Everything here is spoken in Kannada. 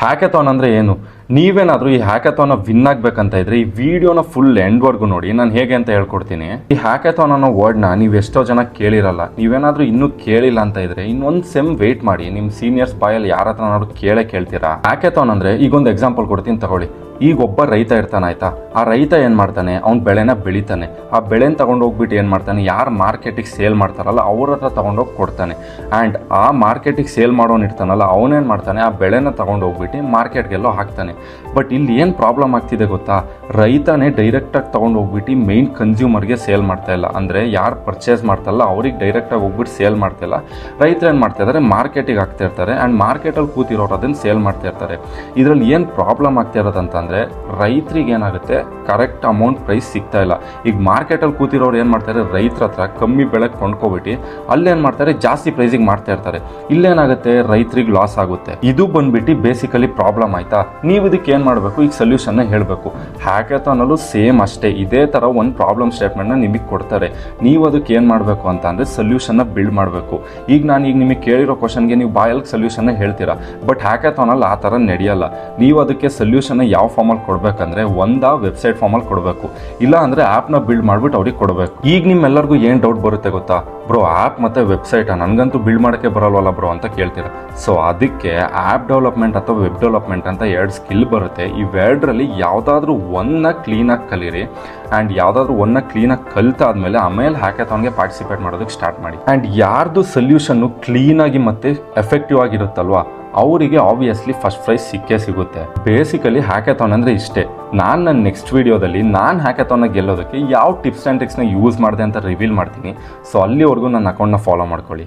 ಹ್ಯಾಕಥಾನ್ ಅಂದರೆ ಏನು? ನೀವೇನಾದರೂ ಈ ಹ್ಯಾಕಥಾನ್ನ ವಿನ್ ಆಗಬೇಕಂತ ಇದ್ರೆ ಈ ವಿಡಿಯೋನ ಫುಲ್ ಎಂಡ್ವರೆಗೂ ನೋಡಿ. ನಾನು ಹೇಗೆ ಅಂತ ಹೇಳ್ಕೊಡ್ತೀನಿ. ಈ ಹ್ಯಾಕಥಾನ್ ಅನ್ನೋ ವರ್ಡ್ನ ನೀವು ಎಷ್ಟೋ ಜನ ಕೇಳಿರಲ್ಲ. ನೀವೇನಾದರೂ ಇನ್ನೂ ಕೇಳಿಲ್ಲ ಅಂತ ಇದ್ರೆ ಇನ್ನೊಂದು ಸೆಮ್ ವೆಯ್ಟ್ ಮಾಡಿ. ನಿಮ್ಮ ಸೀನಿಯರ್ಸ್ ಬಾಯಲ್ಲಿ ಯಾರ ಹತ್ರನಾದ್ರು ಕೇಳ್ತೀರಾ. ಹ್ಯಾಕಥಾನ್ ಅಂದರೆ ಈಗೊಂದು ಎಕ್ಸಾಂಪಲ್ ಕೊಡ್ತೀನಿ ತಗೊಳ್ಳಿ. ಈಗ ಒಬ್ಬ ರೈತ ಇರ್ತಾನೆ ಆಯ್ತಾ. ಆ ರೈತ ಏನು ಮಾಡ್ತಾನೆ, ಅವ್ನ ಬೆಳೆನ ಬೆಳಿತಾನೆ. ಆ ಬೆಳೆನ ತಗೊಂಡು ಹೋಗ್ಬಿಟ್ಟು ಏನು ಮಾಡ್ತಾನೆ, ಯಾರು ಮಾರ್ಕೆಟಿಗೆ ಸೇಲ್ ಮಾಡ್ತಾರಲ್ಲ ಅವ್ರ ಹತ್ರ ತಗೊಂಡೋಗಿ ಕೊಡ್ತಾನೆ. ಆ್ಯಂಡ್ ಆ ಮಾರ್ಕೆಟಿಗೆ ಸೇಲ್ ಮಾಡೋನು ಇರ್ತಾನಲ್ಲ ಅವನೇನು ಮಾಡ್ತಾನೆ, ಆ ಬೆಳೆನ ತಗೊಂಡು ಹೋಗ್ಬಿಟ್ಟು ಮಾರ್ಕೆಟ್ಗೆಲ್ಲೋ ಹಾಕ್ತಾನೆ. ಬಟ್ ಇಲ್ಲಿ ಏನು ಪ್ರಾಬ್ಲಮ್ ಆಗ್ತಿದೆ ಗೊತ್ತಾ, ರೈತನೇ ಡೈರೆಕ್ಟಾಗಿ ತಗೊಂಡು ಹೋಗ್ಬಿಟ್ಟು ಮೇನ್ ಕನ್ಸ್ಯೂಮರ್ಗೆ ಸೇಲ್ ಮಾಡ್ತಾ ಇಲ್ಲ. ಅಂದರೆ ಯಾರು ಪರ್ಚೇಸ್ ಮಾಡ್ತಾರಲ್ಲ ಅವ್ರಿಗೆ ಡೈರೆಕ್ಟಾಗಿ ಹೋಗ್ಬಿಟ್ಟು ಸೇಲ್ ಮಾಡ್ತಾ ಇಲ್ಲ. ರೈತರು ಏನು ಮಾಡ್ತಾ ಇದ್ದಾರೆ, ಮಾರ್ಕೆಟಿಗೆ ಹಾಕ್ತಾ ಇರ್ತಾರೆ. ಆ್ಯಂಡ್ ಮಾರ್ಕೆಟಲ್ಲಿ ಕೂತಿರೋರು ಅದನ್ನು ಸೇಲ್ ಮಾಡ್ತಾ ಇರ್ತಾರೆ. ಇದರಲ್ಲಿ ಏನು ಪ್ರಾಬ್ಲಮ್ ಆಗ್ತಾ ಇರೋದಂತಂದರೆ ರೈತರಿಗೆ ಏನಾಗುತ್ತೆ, ಕರೆಕ್ಟ್ ಅಮೌಂಟ್ ಪ್ರೈಸ್ ಸಿಗ್ತಾ ಇಲ್ಲ. ಈಗ ಮಾರ್ಕೆಟಲ್ಲಿ ಕೂತಿರೋರು ಏನು ಮಾಡ್ತಾರೆ, ರೈತರ ಹತ್ರ ಕಮ್ಮಿ ಬೆಳೆಗೆ ಕೊಂಡ್ಕೊಬಿಟ್ಟು ಅಲ್ಲೇನು ಮಾಡ್ತಾರೆ, ಜಾಸ್ತಿ ಪ್ರೈಸಿಗೆ ಮಾಡ್ತಾ ಇರ್ತಾರೆ. ಇಲ್ಲೇನಾಗುತ್ತೆ, ರೈತರಿಗೆ ಲಾಸ್ ಆಗುತ್ತೆ. ಇದು ಬಂದ್ಬಿಟ್ಟು ಬೇಸಿಕಲಿ ಪ್ರಾಬ್ಲಮ್ ಆಯ್ತಾ. ನೀವು ಇದಕ್ಕೆ ಏನು ಮಾಡಬೇಕು, ಈಗ ಸೊಲ್ಯೂಷನ್ನ ಹೇಳಬೇಕು. ಹ್ಯಾಕಥಾನಲ್ಲೂ ಸೇಮ್ ಅಷ್ಟೇ, ಇದೇ ಥರ ಒಂದು ಪ್ರಾಬ್ಲಮ್ ಸ್ಟೇಟ್ಮೆಂಟ್ನ ನಿಮಗೆ ಕೊಡ್ತಾರೆ. ನೀವು ಅದಕ್ಕೆ ಏನು ಮಾಡಬೇಕು ಅಂತ ಅಂದರೆ ಸೊಲ್ಯೂಷನ್ನ ಬಿಲ್ಡ್ ಮಾಡಬೇಕು. ಈಗ ನಿಮಗೆ ಕೇಳಿರೋ ಕ್ವಶನ್ಗೆ ನೀವು ಬಾಯಲ್ಲಿ ಸೊಲ್ಯೂಷನ್ನ ಹೇಳ್ತೀರಾ. ಬಟ್ ಹ್ಯಾಕಥಾನಲ್ಲಿ ಆ ಥರ ನಡೆಯಲ್ಲ. ನೀವು ಅದಕ್ಕೆ ಸೊಲ್ಯೂಷನ್ನ ಯಾವ ಫಾರ್ಮಲ್ಲಿ ಕೊಡಬೇಕಂದ್ರೆ ಒಂದಾ ವೆಬ್ಸೈಟ್ ಫಾರ್ಮಲ್ಲಿ ಕೊಡಬೇಕು, ಇಲ್ಲ ಅಂದರೆ ಆ್ಯಪ್ನ ಬಿಲ್ಡ್ ಮಾಡಿಬಿಟ್ಟು ಅವ್ರಿಗೆ ಕೊಡಬೇಕು. ಈಗ ನಿಮ್ಮೆಲ್ಲರಿಗೂ ಏನು ಡೌಟ್ ಬರುತ್ತೆ ಗೊತ್ತಾ, ಬ್ರೋ ಆ್ಯಪ್ ಮತ್ತು ವೆಬ್ಸೈಟಾ, ನನಗಂತೂ ಬಿಲ್ಡ್ ಮಾಡೋಕ್ಕೆ ಬರಲ್ವಲ್ಲ ಬ್ರೋ ಅಂತ ಕೇಳ್ತೀರಾ. ಸೊ ಅದಕ್ಕೆ ಆ್ಯಪ್ ಡೆವಲಪ್ಮೆಂಟ್ ಅಥವಾ ವೆಬ್ ಡೆವಲಪ್ಮೆಂಟ್ ಅಂತ 2 ಸ್ಕಿಲ್ ಬರುತ್ತೆ. ಇವೆರಡರಲ್ಲಿ ಯಾವುದಾದ್ರೂ ಒಂದನ್ನ ಕ್ಲೀನಾಗಿ ಕಲೀರಿ. ಆ್ಯಂಡ್ ಯಾವುದಾದ್ರೂ ಒಂದನ್ನ ಕ್ಲೀನಾಗಿ ಕಲಿತಾದ್ಮೇಲೆ ಆಮೇಲೆ ಹ್ಯಾಕಥಾನ್ಗೆ ಪಾರ್ಟಿಸಿಪೇಟ್ ಮಾಡೋದಕ್ಕೆ ಸ್ಟಾರ್ಟ್ ಮಾಡಿ. ಆ್ಯಂಡ್ ಯಾರ್ದು ಸೊಲ್ಯೂಷನ್ನು ಕ್ಲೀನಾಗಿ ಮತ್ತು ಎಫೆಕ್ಟಿವ್ ಆಗಿರುತ್ತಲ್ವಾ ಅವರಿಗೆ ಆಬ್ವಿಯಸ್ಲಿ ಫಸ್ಟ್ ಪ್ರೈಸ್ ಸಿಗುತ್ತೆ. ಬೇಸಿಕಲಿ ಹ್ಯಾಕಥಾನ್ ಅಂದರೆ ಇಷ್ಟೇ. ನನ್ನ ನೆಕ್ಸ್ಟ್ ವೀಡಿಯೋದಲ್ಲಿ ನಾನು ಹ್ಯಾಕಥಾನ್ನ ಗೆಲ್ಲೋದಕ್ಕೆ ಯಾವ ಟಿಪ್ಸ್ ಆ್ಯಂಡ್ ಟ್ರಿಕ್ಸ್ನ ಯೂಸ್ ಮಾಡಿದೆ ಅಂತ ರಿವೀಲ್ ಮಾಡ್ತೀನಿ. ಸೊ ಅಲ್ಲಿವರೆಗೂ ನನ್ನ ಅಕೌಂಟ್ನ ಫಾಲೋ ಮಾಡ್ಕೊಳ್ಳಿ.